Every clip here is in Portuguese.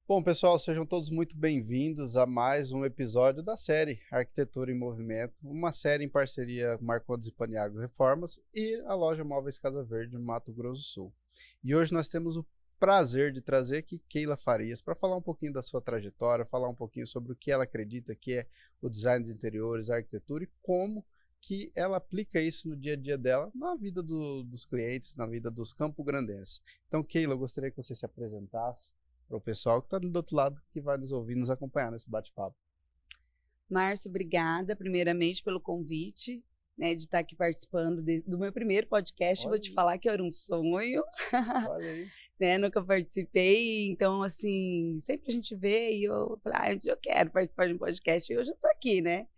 Bom, pessoal, sejam todos muito bem-vindos a mais um episódio da série Arquitetura em Movimento, uma série em parceria com Marcondes e Paniagos Reformas e a loja Móveis Casa Verde, no Mato Grosso do Sul. E hoje nós temos o prazer de trazer aqui Keila Farias para falar um pouquinho da sua trajetória, falar um pouquinho sobre o que ela acredita que é o design de interiores, a arquitetura e como que ela aplica isso no dia a dia dela, na vida dos clientes, na vida dos campograndenses. Então, Keila, eu gostaria que você se apresentasse para o pessoal que está do outro lado, que vai nos ouvir, nos acompanhar nesse bate-papo. Márcio, obrigada, primeiramente, pelo convite, né, de estar aqui participando do meu primeiro podcast. Olha Vou te aí, falar que era um sonho, olha aí. né, nunca participei, então, assim, sempre a gente vê e eu falei, um dia eu quero participar de um podcast, e hoje eu estou aqui, né?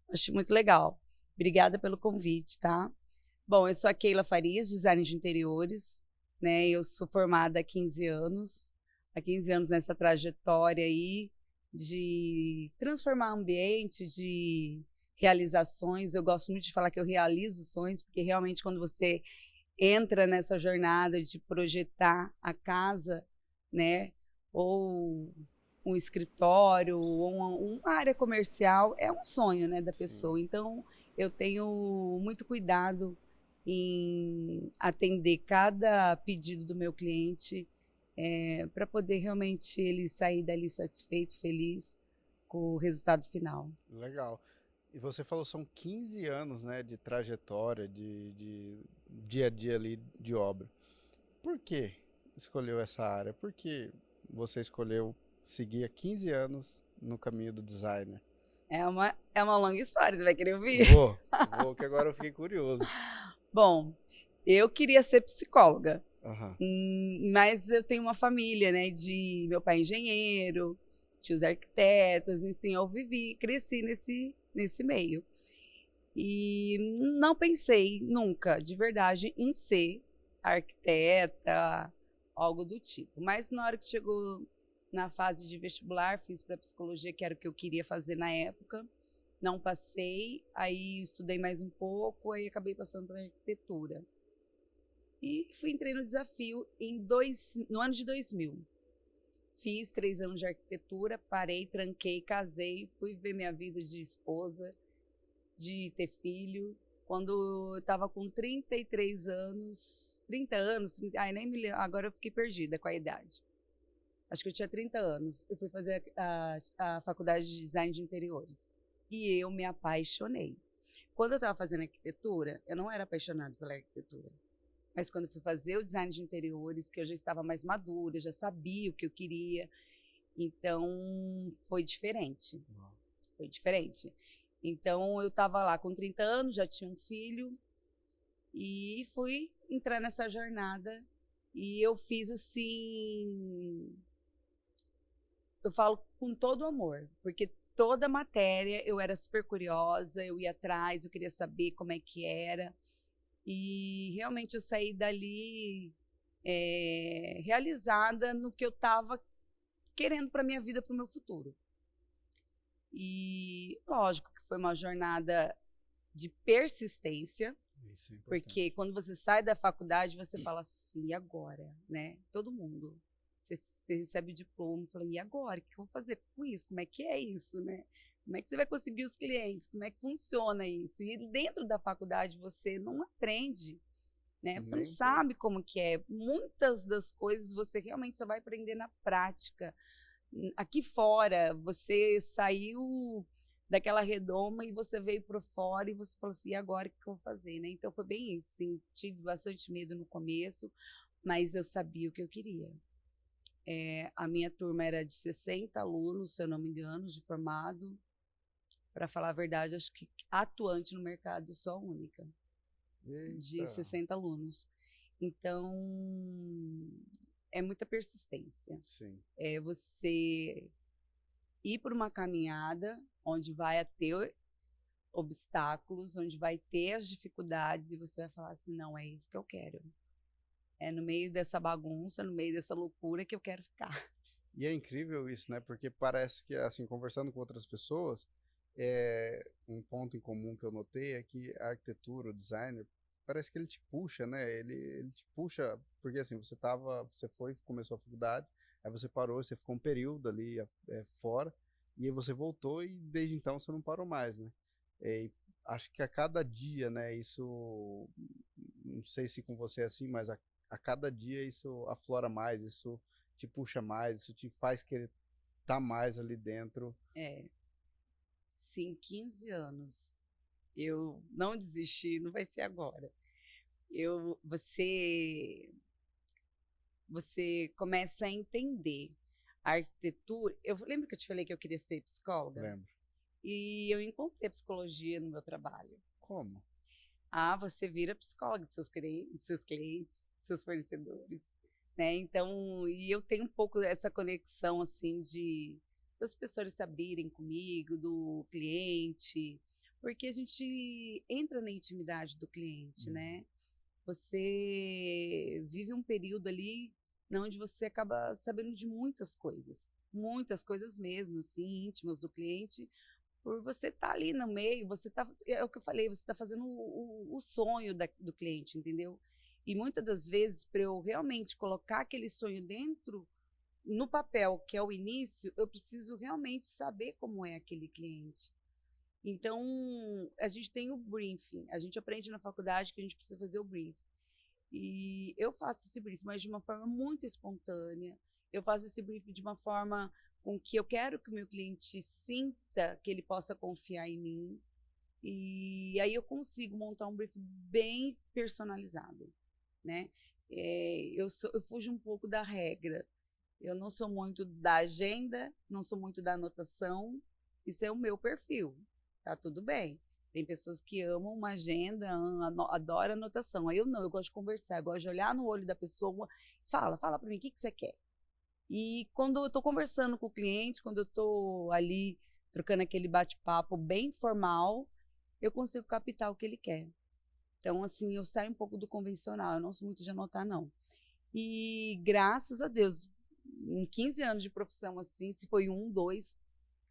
Acho muito legal. Obrigada pelo convite, tá? Bom, eu sou a Keila Farias, designer de interiores, né, eu sou formada há 15 anos nessa trajetória aí, de transformar ambiente, de realizações. Eu gosto muito de falar que eu realizo sonhos, porque realmente quando você entra nessa jornada de projetar a casa, né, ou um escritório, ou uma área comercial, é um sonho, né, da Sim. pessoa. Então, eu tenho muito cuidado em atender cada pedido do meu cliente, para poder realmente ele sair dali satisfeito, feliz com o resultado final. Legal. E você falou, são 15 anos, né, de trajetória, de dia a dia ali de obra. Por que escolheu essa área? Por que você escolheu seguir há 15 anos no caminho do designer? É uma longa história, você vai querer ouvir? Vou, que agora eu fiquei curioso. Bom, eu queria ser psicóloga, Aham. mas eu tenho uma família, né, de meu pai é engenheiro, tios arquitetos, assim, eu cresci nesse meio. E não pensei nunca, de verdade, em ser arquiteta, algo do tipo. Mas na hora que chegou na fase de vestibular, fiz para psicologia, que era o que eu queria fazer na época. Não passei, aí estudei mais um pouco, aí acabei passando para arquitetura. E entrei no desafio no ano de 2000. Fiz 3 anos de arquitetura, parei, tranquei, casei, fui ver minha vida de esposa, de ter filho. Quando eu estava com 33 anos, 30 anos, 30, ai, nem me lembro, agora eu fiquei perdida com a idade. Acho que eu tinha 30 anos. Eu fui fazer a faculdade de design de interiores. E eu me apaixonei. Quando eu estava fazendo arquitetura, eu não era apaixonada pela arquitetura. Mas quando eu fui fazer o design de interiores, que eu já estava mais madura, já sabia o que eu queria, então foi diferente. Foi diferente. Então eu estava lá com 30 anos, já tinha um filho e fui entrar nessa jornada e eu fiz assim, eu falo com todo amor, porque toda matéria eu era super curiosa, eu ia atrás, eu queria saber como é que era e realmente eu saí dali realizada no que eu estava querendo para minha vida, para o meu futuro. E lógico que foi uma jornada de persistência, Isso é porque importante. quando você sai da faculdade, você fala assim, e agora, né? Todo mundo. Você recebe o diploma, fala, e agora? O que eu vou fazer com isso? Como é que é isso, né? Como é que você vai conseguir os clientes? Como é que funciona isso? E dentro da faculdade você não aprende, né? Você não Nem um pouco. sabe como que é. Muitas das coisas você realmente só vai aprender na prática. Aqui fora, você saiu daquela redoma e você veio para fora e você falou assim, e agora o que eu vou fazer, né? Então foi bem isso, sim, tive bastante medo no começo, mas eu sabia o que eu queria. A minha turma era de 60 alunos, se eu não me engano, de formado. Para falar a verdade, acho que atuante no mercado eu sou a única, de Eita, 60 alunos. Então, é muita persistência. sim. É você ir por uma caminhada onde vai ter obstáculos, onde vai ter as dificuldades e você vai falar assim, não, é isso que eu quero. É no meio dessa bagunça, no meio dessa loucura que eu quero ficar. E é incrível isso, né? Porque parece que, assim, conversando com outras pessoas, um ponto em comum que eu notei é que a arquitetura, o designer, parece que ele te puxa, né? Ele te puxa, porque assim, você foi, começou a faculdade, Aí você parou, você ficou um período ali fora, e aí você voltou e desde então você não parou mais, né? E acho que a cada dia, né, isso, não sei se com você é assim, mas a cada dia isso aflora mais, isso te puxa mais, isso te faz querer estar mais ali dentro. É, sim, 15 anos. Eu não desisti, não vai ser agora. Eu, você começa a entender a arquitetura. Eu lembro que eu te falei que eu queria ser psicóloga? Lembro. E eu encontrei a psicologia no meu trabalho. Como? Ah, você vira psicóloga dos seus clientes, dos seus fornecedores, né? Então, e eu tenho um pouco essa conexão, assim, das pessoas se abrirem comigo, do cliente, porque a gente entra na intimidade do cliente, né? Você vive um período ali onde você acaba sabendo de muitas coisas mesmo, assim, íntimas do cliente, por você estar ali no meio, é o que eu falei, você está fazendo o sonho do cliente, entendeu? E muitas das vezes, para eu realmente colocar aquele sonho dentro, no papel, que é o início, eu preciso realmente saber como é aquele cliente. Então, a gente tem o briefing, a gente aprende na faculdade que a gente precisa fazer o briefing. E eu faço esse briefing, mas de uma forma muito espontânea. Eu faço esse briefing de uma forma com que eu quero que o meu cliente sinta que ele possa confiar em mim. E aí eu consigo montar um briefing bem personalizado, né? Eu fujo um pouco da regra. Eu não sou muito da agenda, não sou muito da anotação. Isso é o meu perfil. Tá tudo bem. Tem pessoas que amam uma agenda, adoram anotação. Aí eu não, eu gosto de conversar, eu gosto de olhar no olho da pessoa. Fala para mim, o que você quer? E quando eu estou conversando com o cliente, quando eu estou ali trocando aquele bate-papo bem formal, eu consigo captar o que ele quer. Então, assim, eu saio um pouco do convencional, eu não sou muito de anotar, não. E graças a Deus, em 15 anos de profissão, assim, se foi um, dois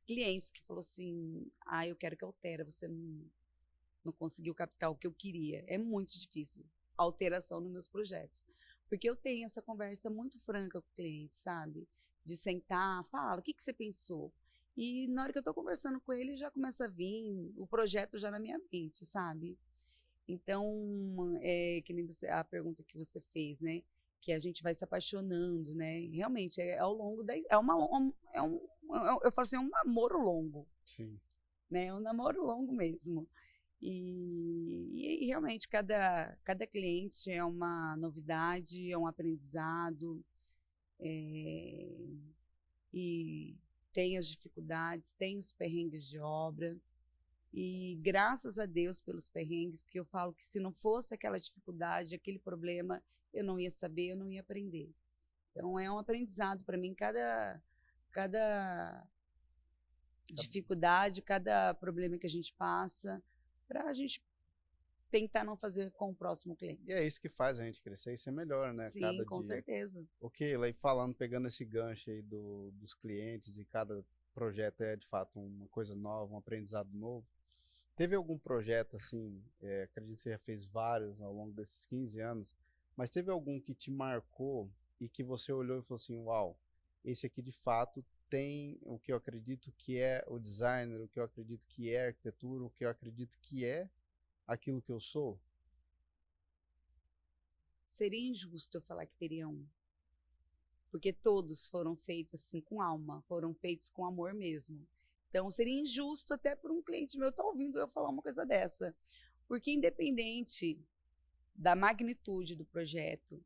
clientes que falou assim, eu quero que altere, você não conseguiu captar o que eu queria. É muito difícil a alteração nos meus projetos. Porque eu tenho essa conversa muito franca com o cliente, sabe? De sentar, fala, o que você pensou? E na hora que eu estou conversando com ele, já começa a vir o projeto já na minha mente, sabe? Então, que nem a pergunta que você fez, né? Que a gente vai se apaixonando, né? Realmente, ao longo da. Eu falo assim, é um namoro longo. Sim. Né? É um namoro longo mesmo. E realmente, cada cliente é uma novidade, é um aprendizado, e tem as dificuldades, tem os perrengues de obra. E graças a Deus pelos perrengues, que eu falo que se não fosse aquela dificuldade, aquele problema, eu não ia saber, eu não ia aprender. Então é um aprendizado para mim, cada dificuldade, cada problema que a gente passa, para a gente tentar não fazer com o próximo cliente. E é isso que faz a gente crescer e ser melhor, né? Sim, Cada com dia. certeza. Ok, lá falando, pegando esse gancho aí dos clientes e cada projeto é de fato uma coisa nova, um aprendizado novo. Teve algum projeto assim, acredito que você já fez vários ao longo desses 15 anos, mas teve algum que te marcou e que você olhou e falou assim, uau, esse aqui de fato tem o que eu acredito que é o designer, o que eu acredito que é a arquitetura, o que eu acredito que é aquilo que eu sou? Seria injusto eu falar que teria um, porque todos foram feitos assim com alma, foram feitos com amor mesmo. Então seria injusto até por um cliente meu estar ouvindo eu falar uma coisa dessa, porque independente da magnitude do projeto,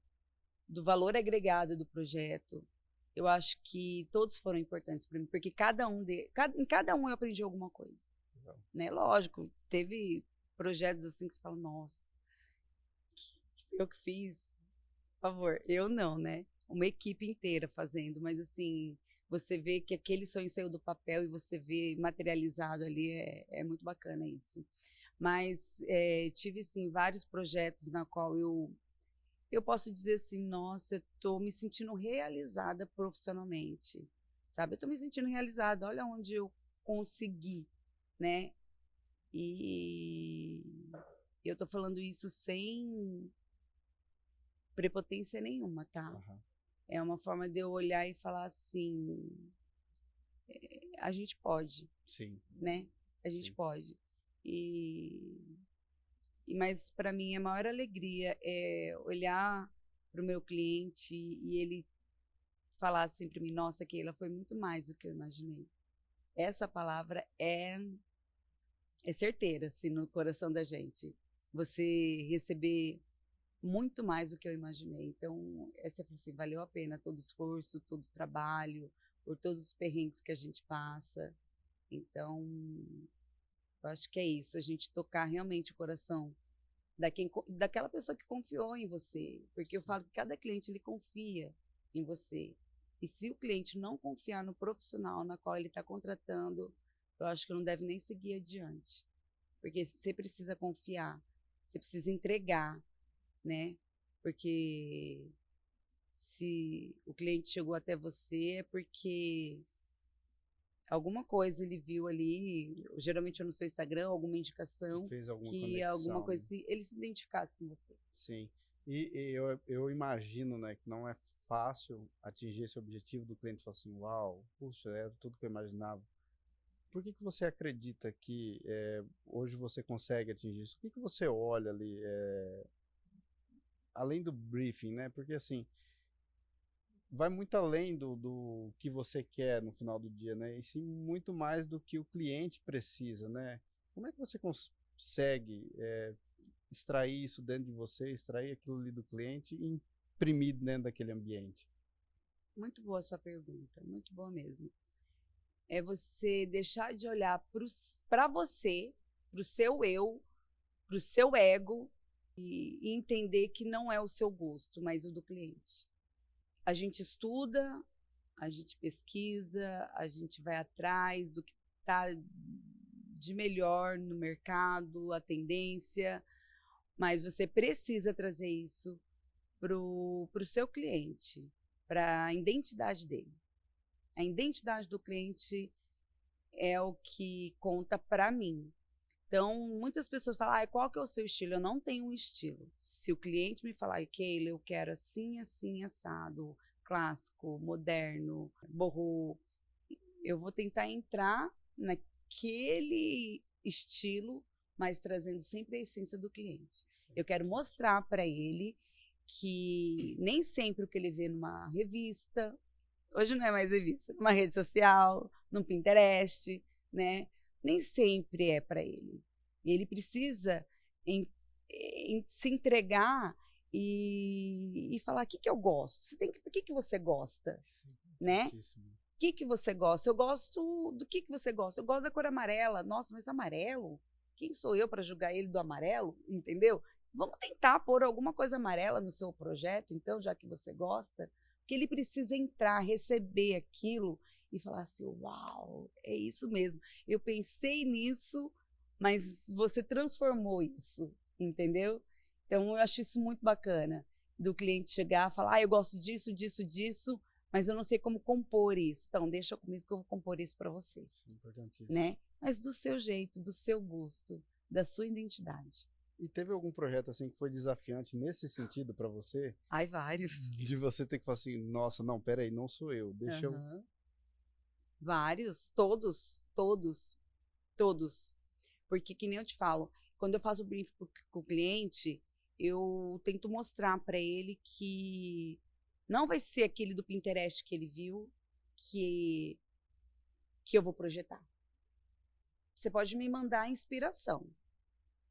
do valor agregado do projeto, eu acho que todos foram importantes para mim, porque em cada um eu aprendi alguma coisa, Legal. né? Lógico, teve projetos assim que você fala, nossa, eu que fiz, por favor, eu não, né? Uma equipe inteira fazendo, mas assim, você vê que aquele sonho saiu do papel e você vê materializado ali, é muito bacana isso. Mas tive, sim, vários projetos na qual eu posso dizer assim, nossa, eu estou me sentindo realizada profissionalmente, sabe? Eu estou me sentindo realizada, olha onde eu consegui, né? E eu estou falando isso sem prepotência nenhuma, tá? Uhum. É uma forma de eu olhar e falar assim, a gente pode, Sim, né? A gente sim. pode. Mas para mim a maior alegria é olhar para o meu cliente e ele falar assim para mim, nossa, Keila, foi muito mais do que eu imaginei. Essa palavra é certeira, assim, no coração da gente. Você receber muito mais do que eu imaginei. Então, essa assim, valeu a pena todo o esforço, todo o trabalho, por todos os perrengues que a gente passa. Então, eu acho que é isso, a gente tocar realmente o coração daquela pessoa que confiou em você. Porque eu Sim. falo que cada cliente, ele confia em você. E se o cliente não confiar no profissional na qual ele está contratando, eu acho que não deve nem seguir adiante. Porque você precisa confiar, você precisa entregar, né? Porque se o cliente chegou até você é porque alguma coisa ele viu ali, geralmente no seu Instagram, alguma E indicação, fez alguma que alguma conexão, coisa, né? ele se identificasse com você. Sim. E eu imagino, né, que não é fácil atingir esse objetivo do cliente falar assim, uau, puxa, é tudo que eu imaginava. Por que que você acredita que hoje você consegue atingir isso? O que que você olha ali, além do briefing, né? Porque assim, vai muito além do que você quer no final do dia, né? E sim muito mais do que o cliente precisa, né? Como é que você consegue extrair isso dentro de você, extrair aquilo ali do cliente e imprimir dentro daquele ambiente? Muito boa a sua pergunta, muito boa mesmo. É você deixar de olhar para você, para o seu eu, para o seu ego e entender que não é o seu gosto, mas o do cliente. A gente estuda, a gente pesquisa, a gente vai atrás do que está de melhor no mercado, a tendência, mas você precisa trazer isso para o seu cliente, para a identidade dele. A identidade do cliente é o que conta para mim. Então, muitas pessoas falam, qual que é o seu estilo? Eu não tenho um estilo. Se o cliente me falar, Keila, eu quero assim, assim, assado, clássico, moderno, boho, eu vou tentar entrar naquele estilo, mas trazendo sempre a essência do cliente. Eu quero mostrar para ele que nem sempre o que ele vê numa revista, hoje não é mais revista, numa rede social, num Pinterest, né? Nem sempre é para ele. Ele precisa se entregar e falar o que eu gosto. Você tem que, por que você gosta, Sim, né? importantíssimo. O que você gosta? Eu gosto do que você gosta? Eu gosto da cor amarela. Nossa, mas amarelo? Quem sou eu para julgar ele do amarelo? Entendeu? Vamos tentar pôr alguma coisa amarela no seu projeto, então, já que você gosta, porque ele precisa entrar, receber aquilo e falar assim: uau, é isso mesmo. Eu pensei nisso, mas você transformou isso, entendeu? Então, eu acho isso muito bacana, do cliente chegar e falar: eu gosto disso, disso, disso, mas eu não sei como compor isso. Então, deixa comigo que eu vou compor isso para você, Sim, importantíssimo. né? Mas do seu jeito, do seu gosto, da sua identidade. E teve algum projeto assim que foi desafiante nesse sentido para você? Ai, vários. De você ter que falar assim, nossa, não, peraí, não sou eu, deixa eu. Aham. Vários, todos, todos, todos. Porque, que nem eu te falo, quando eu faço o briefing com o cliente, eu tento mostrar para ele que não vai ser aquele do Pinterest que ele viu que, que eu vou projetar. Você pode me mandar a inspiração,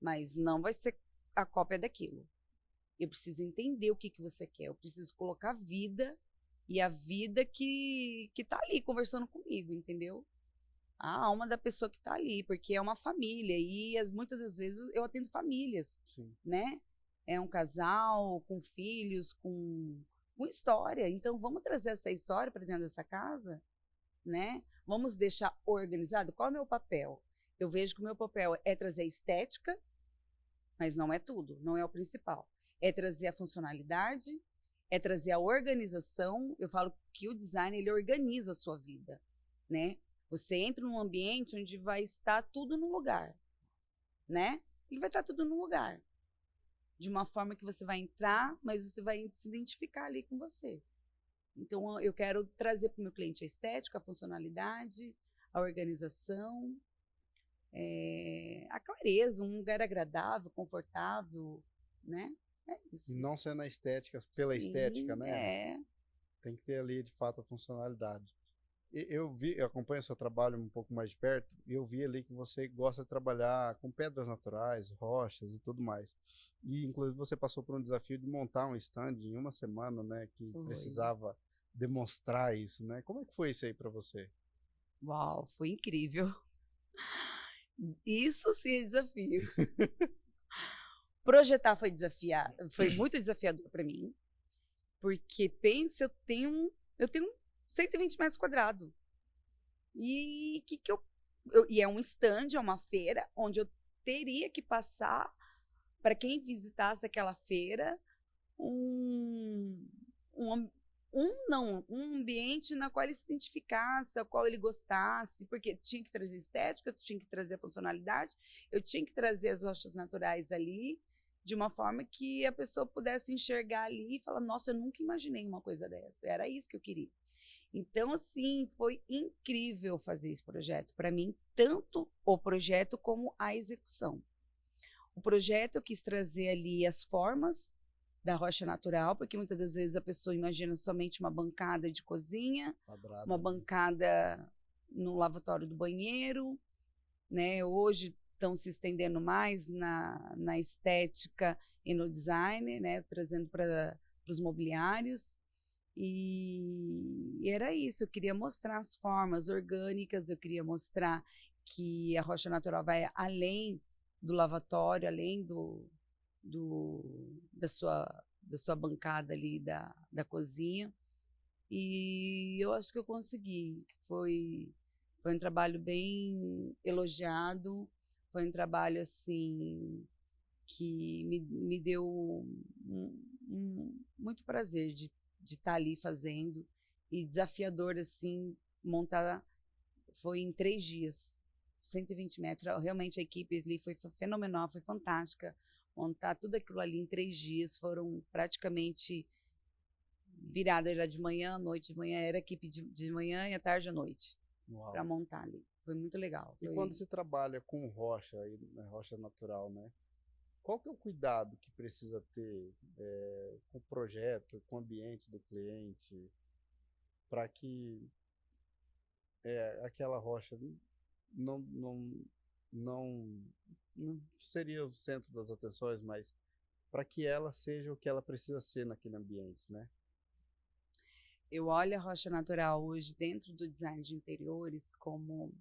mas não vai ser a cópia daquilo. Eu preciso entender o que você quer, eu preciso colocar vida e a vida que tá ali conversando comigo, entendeu? A alma da pessoa que tá ali, porque é uma família e muitas das vezes eu atendo famílias, Sim. né? É um casal com filhos, com história. Então vamos trazer essa história para dentro dessa casa, né? Vamos deixar organizado. Qual é o meu papel? Eu vejo que o meu papel é trazer a estética, mas não é tudo, não é o principal. É trazer a funcionalidade, é trazer a organização. Eu falo que o design ele organiza a sua vida, né? Você entra num ambiente onde vai estar tudo no lugar, né? Ele vai estar tudo no lugar. De uma forma que você vai entrar, mas você vai se identificar ali com você. Então, eu quero trazer para o meu cliente a estética, a funcionalidade, a organização, a clareza, um lugar agradável, confortável, né? É isso. Não sendo a estética pela estética, Sim, né? Tem que ter ali, de fato, a funcionalidade. Eu acompanho o seu trabalho um pouco mais de perto, e eu vi ali que você gosta de trabalhar com pedras naturais, rochas e tudo mais. E, inclusive, você passou por um desafio de montar um stand em uma semana, né? Que foi. precisava demonstrar isso, né? Como é que foi isso aí para você? Uau, foi incrível. Isso sim é desafio. Projetar foi muito desafiador para mim, porque pensa, eu tenho 120 metros quadrados. E e é um stand, é uma feira onde eu teria que passar para quem visitasse aquela feira um, um, am- um ambiente na qual ele se identificasse, ao qual ele gostasse, porque tinha que trazer estética, tinha que trazer funcionalidade, eu tinha que trazer as rochas naturais ali, de uma forma que a pessoa pudesse enxergar ali e falar, nossa, eu nunca imaginei uma coisa dessa, era isso que eu queria. Então, assim, foi incrível fazer esse projeto. Para mim, tanto o projeto como a execução. O projeto eu quis trazer ali as formas da rocha natural, porque muitas das vezes a pessoa imagina somente uma bancada de cozinha, uma Quadrada, né? bancada no lavatório do banheiro, né? Hoje estão se estendendo mais na estética e no design, né? Trazendo para os mobiliários. E era isso, eu queria mostrar as formas orgânicas, eu queria mostrar que a rocha natural vai além do lavatório, além da sua bancada ali da cozinha. E eu acho que eu consegui. Foi um trabalho bem elogiado, foi um trabalho assim que me deu muito prazer de estar ali fazendo, e desafiador assim montar. Foi em 3 dias, 120 metros. Realmente a equipe ali foi fenomenal, foi fantástica. Montar tudo aquilo ali em 3 dias, foram praticamente virada, era de manhã à noite, de manhã era equipe de manhã e à tarde à noite para Uau. montar ali. Foi muito legal. E quando se trabalha com rocha, aí, né, rocha natural, né? Qual que é o cuidado que precisa ter com o projeto, com o ambiente do cliente, para que aquela rocha não, não, não, não seria o centro das atenções, mas para que ela seja o que ela precisa ser naquele ambiente, né? Eu olho a rocha natural hoje dentro do design de interiores como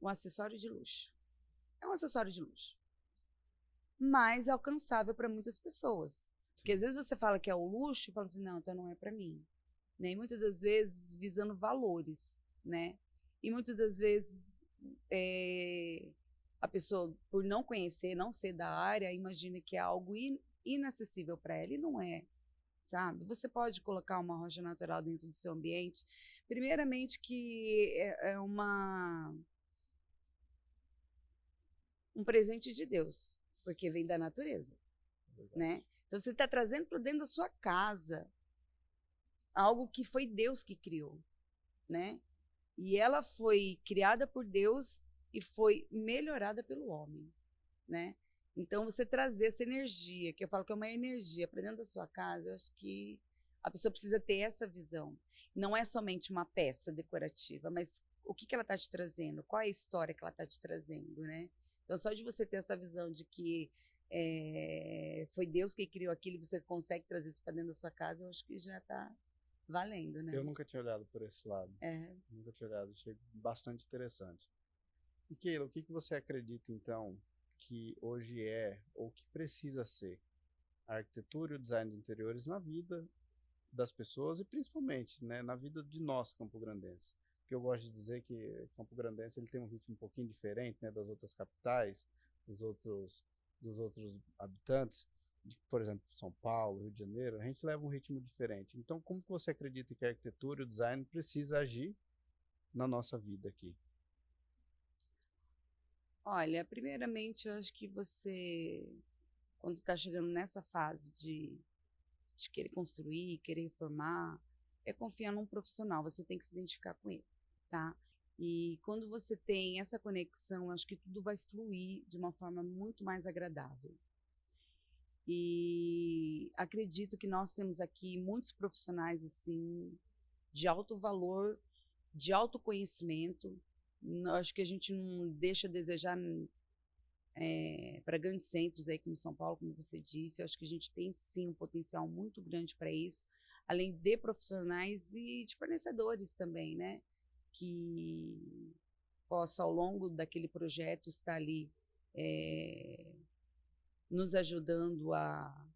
um acessório de luxo. É um acessório de luxo, mas alcançável para muitas pessoas. Porque às Sim. vezes você fala que é o luxo e fala assim, não, então não é para mim. Né? E muitas das vezes visando valores, né? E muitas das vezes a pessoa, por não conhecer, não ser da área, imagina que é algo inacessível para ela, e não é, sabe? Você pode colocar uma rocha natural dentro do seu ambiente, primeiramente que é um presente de Deus, porque vem da natureza, É verdade. né? Então você está trazendo para dentro da sua casa algo que foi Deus que criou, né? E ela foi criada por Deus e foi melhorada pelo homem, né? Então você trazer essa energia, que eu falo que é uma energia para dentro da sua casa, eu acho que a pessoa precisa ter essa visão. Não é somente uma peça decorativa, mas o que ela está te trazendo? Qual é a história que ela está te trazendo, né? Então só de você ter essa visão de que foi Deus que criou aquilo e você consegue trazer isso para dentro da sua casa, eu acho que já está valendo, Eu né? nunca tinha olhado por esse lado. É. Nunca tinha olhado, achei bastante interessante. E Keila, o que que você acredita então que hoje é ou que precisa ser a arquitetura e o design de interiores na vida das pessoas e principalmente, né, na vida de nós campograndenses? Porque eu gosto de dizer que Campo Grandense ele tem um ritmo um pouquinho diferente, né, das outras capitais, dos outros habitantes, por exemplo, São Paulo, Rio de Janeiro, a gente leva um ritmo diferente. Então, como que você acredita que a arquitetura e o design precisa agir na nossa vida aqui? Olha, primeiramente, eu acho que você, quando está chegando nessa fase de de querer construir, querer reformar, é confiar num profissional, você tem que se identificar com ele, tá? E quando você tem essa conexão, acho que tudo vai fluir de uma forma muito mais agradável. E acredito que nós temos aqui muitos profissionais assim de alto valor, de autoconhecimento. Acho que a gente não deixa a desejar para grandes centros aí como São Paulo, como você disse. Eu acho que a gente tem sim um potencial muito grande para isso, além de profissionais e de fornecedores também, né? Que possa ao longo daquele projeto estar ali nos ajudando a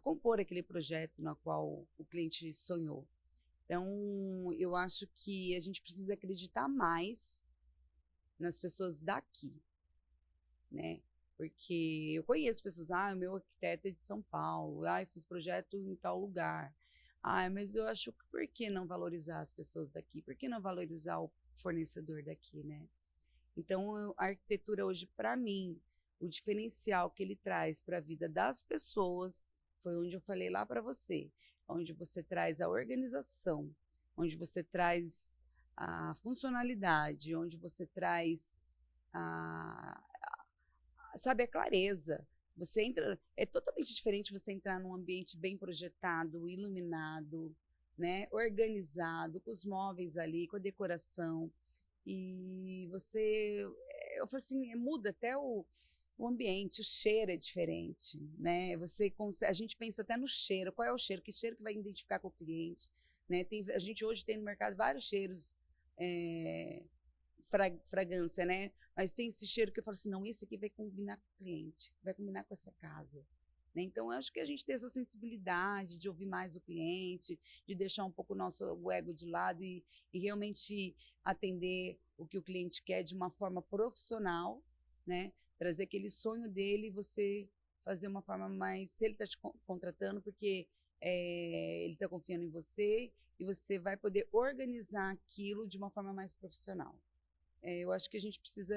compor aquele projeto no qual o cliente sonhou. Então, eu acho que a gente precisa acreditar mais nas pessoas daqui, né? Porque eu conheço pessoas, o meu arquiteto é de São Paulo, eu fiz projeto em tal lugar. Mas eu acho que por que não valorizar as pessoas daqui? Por que não valorizar o fornecedor daqui, né? Então, a arquitetura hoje, para mim, o diferencial que ele traz para a vida das pessoas foi onde eu falei lá para você, onde você traz a organização, onde você traz a funcionalidade, onde você traz sabe, a clareza. Você entra, é totalmente diferente você entrar num ambiente bem projetado, iluminado, né, organizado, com os móveis ali, com a decoração. E você, eu falo assim, muda até o ambiente, o cheiro é diferente, né? A gente pensa até no cheiro, qual é o cheiro, que cheiro que vai identificar com o cliente, né? A gente hoje tem no mercado vários cheiros, fragrância, né? Mas tem esse cheiro que eu falo assim, não, esse aqui vai combinar com o cliente, vai combinar com essa casa. Né? Então, eu acho que a gente tem essa sensibilidade de ouvir mais o cliente, de deixar um pouco o ego de lado e realmente atender o que o cliente quer de uma forma profissional, né? Trazer aquele sonho dele e você fazer uma forma mais... Se ele está te contratando, porque ele está confiando em você e você vai poder organizar aquilo de uma forma mais profissional. Eu acho que a gente precisa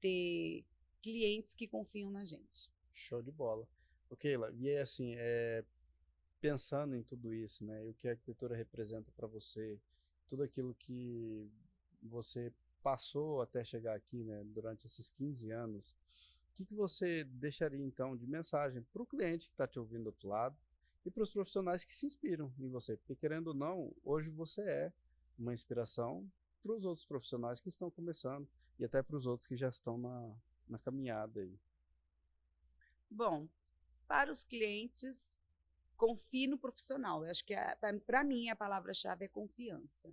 ter clientes que confiam na gente. Show de bola. Ok, Keila, e assim, pensando em tudo isso, né, e o que a arquitetura representa para você, tudo aquilo que você passou até chegar aqui, né, durante esses 15 anos, o que você deixaria então de mensagem para o cliente que está te ouvindo do outro lado e para os profissionais que se inspiram em você? Porque querendo ou não, hoje você é uma inspiração para os outros profissionais que estão começando e até para os outros que já estão na caminhada aí. Bom, para os clientes, confie no profissional. Eu acho que, para mim, a palavra-chave é confiança.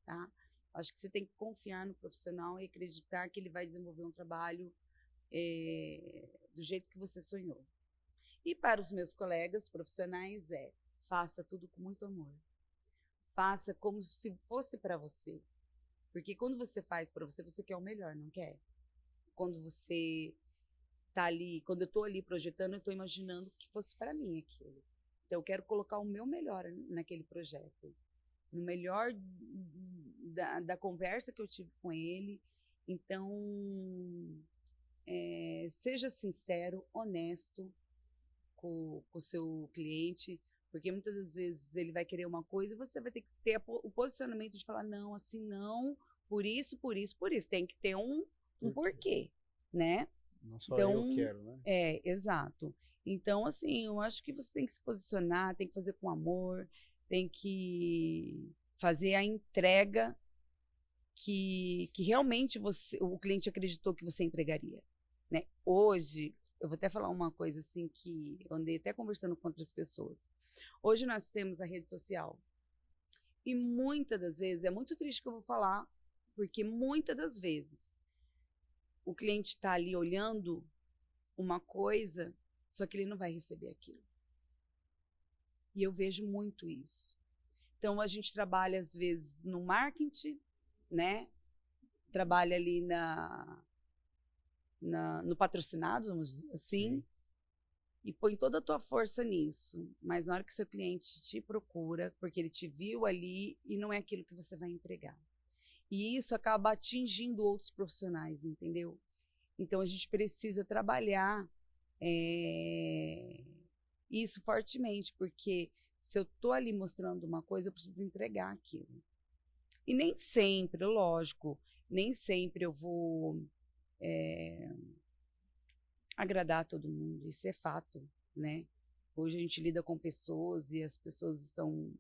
Tá? Acho que você tem que confiar no profissional e acreditar que ele vai desenvolver um trabalho do jeito que você sonhou. E para os meus colegas profissionais, faça tudo com muito amor. Faça como se fosse para você. Porque quando você faz para você, você quer o melhor, não quer? Quando você tá ali, quando eu estou ali projetando, eu estou imaginando que fosse para mim aquilo. Então, eu quero colocar o meu melhor naquele projeto. No melhor da conversa que eu tive com ele. Então, seja sincero, honesto com o seu cliente, porque muitas das vezes ele vai querer uma coisa e você vai ter que ter o posicionamento de falar, não, assim não, por isso, por isso, por isso. Tem que ter um porquê, né? Não só Então, eu quero, né? Exato. Então, assim, eu acho que você tem que se posicionar, tem que fazer com amor, tem que fazer a entrega que realmente o cliente acreditou que você entregaria, né? Hoje, eu vou até falar uma coisa assim que eu andei até conversando com outras pessoas. Hoje nós temos a rede social e muitas das vezes, é muito triste que eu vou falar, porque muitas das vezes o cliente está ali olhando uma coisa, só que ele não vai receber aquilo. E eu vejo muito isso. Então, a gente trabalha, às vezes, no marketing, né? Trabalha ali no patrocinado, vamos dizer assim, Sim. e põe toda a tua força nisso. Mas na hora que o seu cliente te procura, porque ele te viu ali e não é aquilo que você vai entregar. E isso acaba atingindo outros profissionais, entendeu? Então, a gente precisa trabalhar isso fortemente, porque se eu tô ali mostrando uma coisa, eu preciso entregar aquilo. E nem sempre, lógico, nem sempre eu vou agradar todo mundo, isso é fato, né? Hoje a gente lida com pessoas e as pessoas estão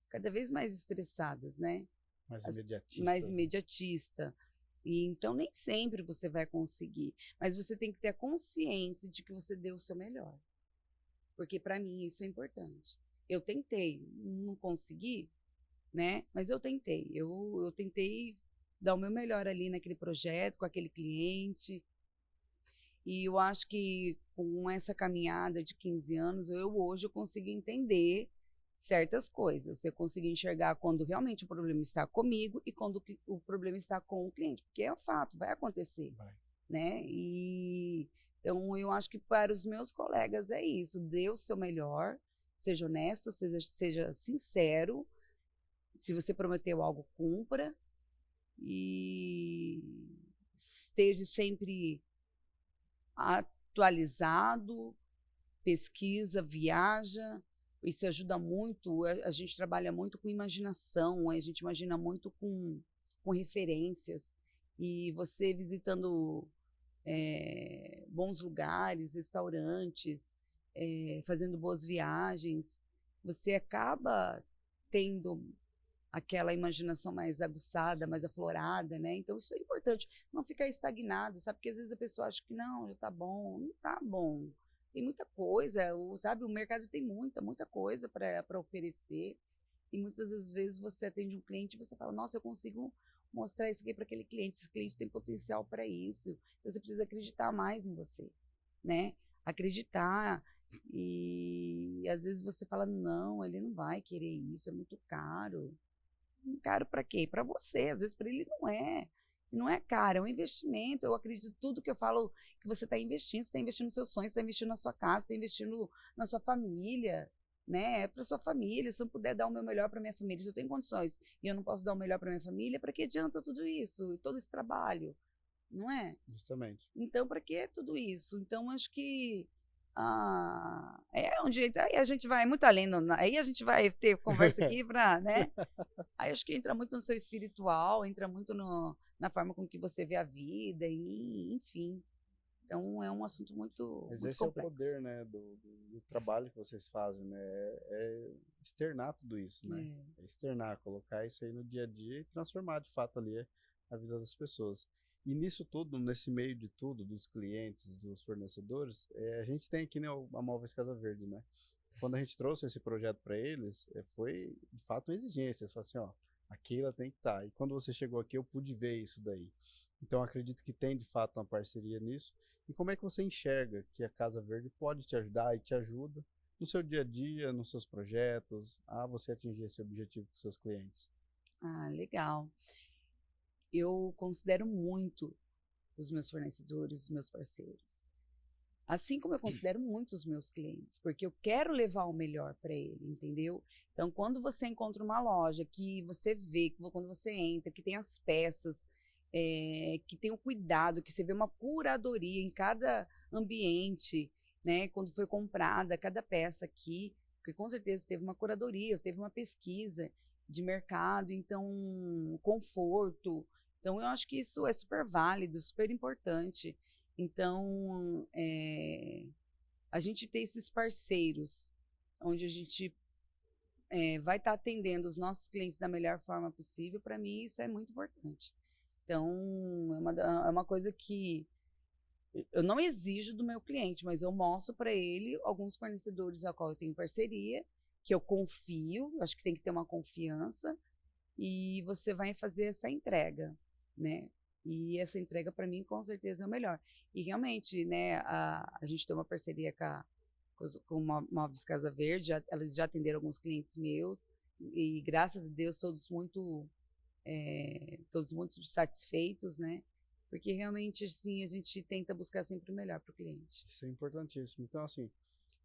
cada vez mais estressadas, né? Mais Mais imediatistas, né? imediatista. E então nem sempre você vai conseguir, mas você tem que ter a consciência de que você deu o seu melhor. Porque para mim isso é importante. Eu tentei, não consegui, né? Mas eu tentei. Eu tentei dar o meu melhor ali naquele projeto, com aquele cliente. E eu acho que com essa caminhada de 15 anos, hoje eu consigo entender certas coisas. Eu consigo enxergar quando realmente o problema está comigo e quando o problema está com o cliente, porque é um fato, vai acontecer, Vai. né? E então eu acho que para os meus colegas é isso, dê o seu melhor, seja honesto, seja sincero. Se você prometeu algo, cumpra e esteja sempre atualizado, pesquisa, viaja. Isso ajuda muito. A gente trabalha muito com imaginação, a gente imagina muito com referências. E você visitando bons lugares, restaurantes, fazendo boas viagens, você acaba tendo aquela imaginação mais aguçada, mais aflorada, né? Então isso é importante, não ficar estagnado, sabe? Porque às vezes a pessoa acha que não, já tá bom, não tá bom. Tem muita coisa, sabe? O mercado tem muita coisa para oferecer. E muitas das vezes você atende um cliente e você fala, nossa, eu consigo mostrar isso aqui para aquele cliente, esse cliente tem potencial para isso. Então você precisa acreditar mais em você, né? Acreditar. E às vezes você fala, não, ele não vai querer isso, é muito caro. Caro para quê? Para você, às vezes para ele não é. Não é caro, é um investimento. Eu acredito tudo que eu falo que você está investindo. Você está investindo nos seus sonhos, você está investindo na sua casa, está investindo na sua família, né? É para sua família. Se eu não puder dar o meu melhor para minha família, se eu tenho condições e eu não posso dar o melhor para minha família, para que adianta tudo isso e todo esse trabalho, não é? Justamente. Então, para que tudo isso? Então, acho que é um jeito. Aí a gente vai muito além, aí a gente vai ter conversa aqui para, né? Aí acho que entra muito no seu espiritual, entra muito na forma com que você vê a vida, e, enfim. Então é um assunto Mas muito esse é o complexo. poder, né, do trabalho que vocês fazem, né? É externar tudo isso, né? É. É externar, colocar isso aí no dia a dia e transformar de fato ali a vida das pessoas. E nisso tudo, nesse meio de tudo, dos clientes, dos fornecedores, a gente tem aqui, né, a Móveis Casa Verde, né? Quando a gente trouxe esse projeto para eles, foi de fato uma exigência. Eles falaram assim, ó, aqui ela tem que estar. E quando você chegou aqui, eu pude ver isso daí. Então acredito que tem de fato uma parceria nisso. E como é que você enxerga que a Casa Verde pode te ajudar e te ajuda no seu dia a dia, nos seus projetos, a você atingir esse objetivo com seus clientes? Ah, legal. Eu considero muito os meus fornecedores, os meus parceiros. Assim como eu considero muito os meus clientes, porque eu quero levar o melhor para ele, entendeu? Então, quando você encontra uma loja que você vê, que quando você entra, que tem as peças, que tem o cuidado, que você vê uma curadoria em cada ambiente, né? Quando foi comprada cada peça aqui, porque com certeza teve uma curadoria, teve uma pesquisa de mercado, então, conforto. Então, eu acho que isso é super válido, super importante. Então, a gente ter esses parceiros, onde a gente vai estar atendendo os nossos clientes da melhor forma possível, para mim isso é muito importante. Então, é uma coisa que eu não exijo do meu cliente, mas eu mostro para ele alguns fornecedores a qual eu tenho parceria, que eu confio, acho que tem que ter uma confiança, e você vai fazer essa entrega, né? E essa entrega, para mim, com certeza é o melhor. E realmente, né, a gente tem uma parceria com Móveis Casa Verde, elas já atenderam alguns clientes meus, e graças a Deus, todos muito satisfeitos, né? Porque realmente, assim, a gente tenta buscar sempre o melhor para o cliente. Isso é importantíssimo. Então, assim,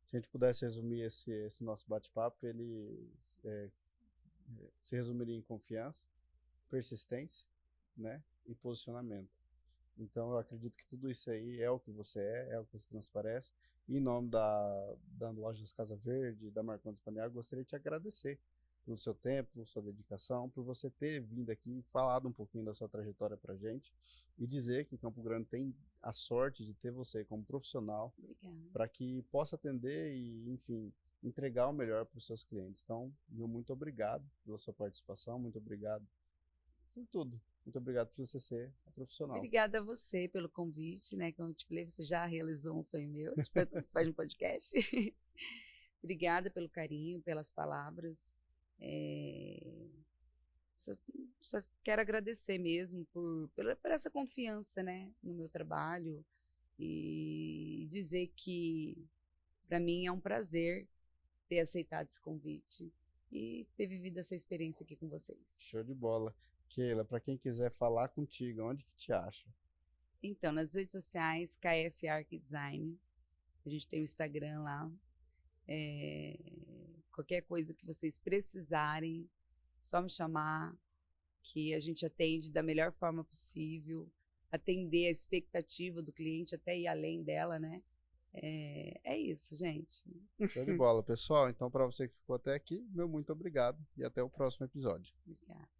se a gente pudesse resumir esse nosso bate-papo, ele é, se resumiria em confiança, persistência, né, e posicionamento. Então eu acredito que tudo isso aí é o que você é o que você transparece. E em nome da Lojas Casa Verde, da Marcondes Paniagua, gostaria de te agradecer pelo seu tempo, sua dedicação, por você ter vindo aqui e falado um pouquinho da sua trajetória para gente e dizer que Campo Grande tem a sorte de ter você como profissional Obrigada. para que possa atender e, enfim, entregar o melhor para os seus clientes. Então, meu muito obrigado pela sua participação, muito obrigado por tudo. Muito obrigado por você ser a profissional. Obrigada a você pelo convite, né? Como eu te falei, você já realizou um sonho meu de participar de um podcast. Obrigada pelo carinho, pelas palavras. Só, só quero agradecer mesmo por essa confiança, né, no meu trabalho e dizer que para mim é um prazer ter aceitado esse convite e ter vivido essa experiência aqui com vocês. Show de bola. Keila, para quem quiser falar contigo, onde que te acha? Então, nas redes sociais, KF Arc Design, a gente tem o Instagram lá. Qualquer coisa que vocês precisarem, só me chamar, que a gente atende da melhor forma possível, atender a expectativa do cliente até ir além dela, né? É isso, gente. Show de bola, pessoal. Então, para você que ficou até aqui, meu muito obrigado e até o próximo episódio. Obrigada.